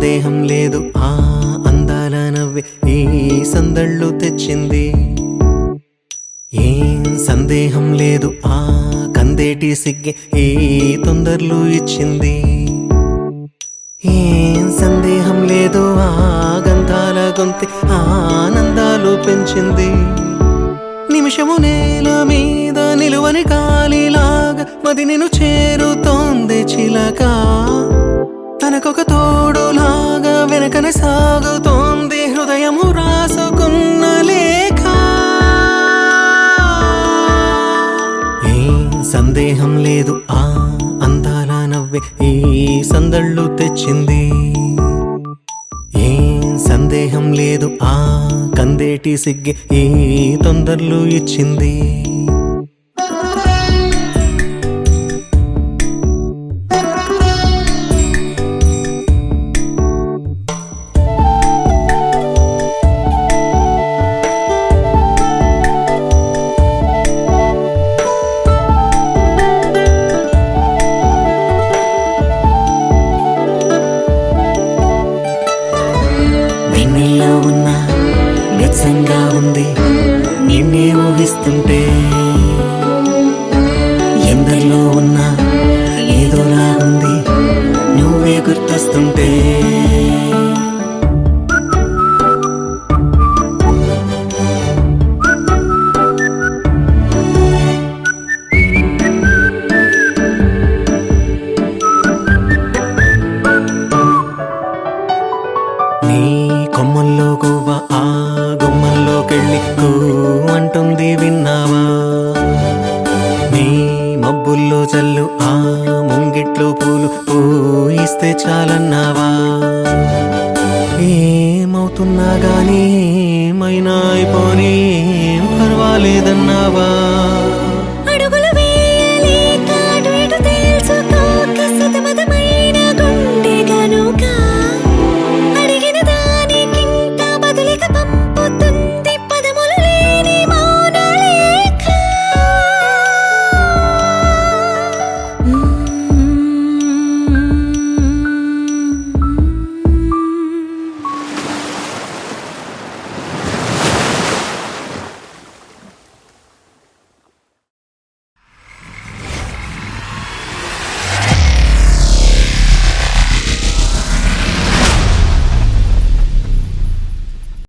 సందేహం లేదు ఆ అందాల నవ్వే ఈ సందళ్ళు తెచ్చింది. ఏం సందేహం లేదు ఆ కందేటి సిగ్గే ఈ తొందరలు ఇచ్చింది. ఏం సందేహం లేదు ఆ గంధాల గొంతె ఆనందాలు పెంచింది. నిమిషము నేల మీద నిలువని కాలిలాగా మది నిన్ను చేరుతోంది చిలక. తనకొక తోడులాగా వెనకనే సాగుతోంది హృదయము రాసుకున్న లేఖ. ఏం సందేహం లేదు ఆ అందాల నవ్వే ఈ సందళ్ళు తెచ్చింది. ఏం సందేహం లేదు ఆ కందేటి సిగ్గే ఈ తొందరలు ఇచ్చింది. వెన్నెల్లో ఉన్న వెచ్చంగా ఉంది నిన్నే ఊహిస్తుంటే. ఎందరిలో ఉన్న ఏదోలా ఉంది నువ్వే గుర్తొస్తుంటే. నీ కొమ్మల్లో గువ్వ ఆ గుమ్మల్లోకెళ్ళి కూ అంటుంది విన్నావా. నీ మబ్బుల్లో చల్లు ఆ ముంగిట్లో పూలు పూయిస్తే చాలన్నావా. ఏమవుతున్నా గానీ ఏమైనా అయిపోనీ పర్వాలేదన్నావా.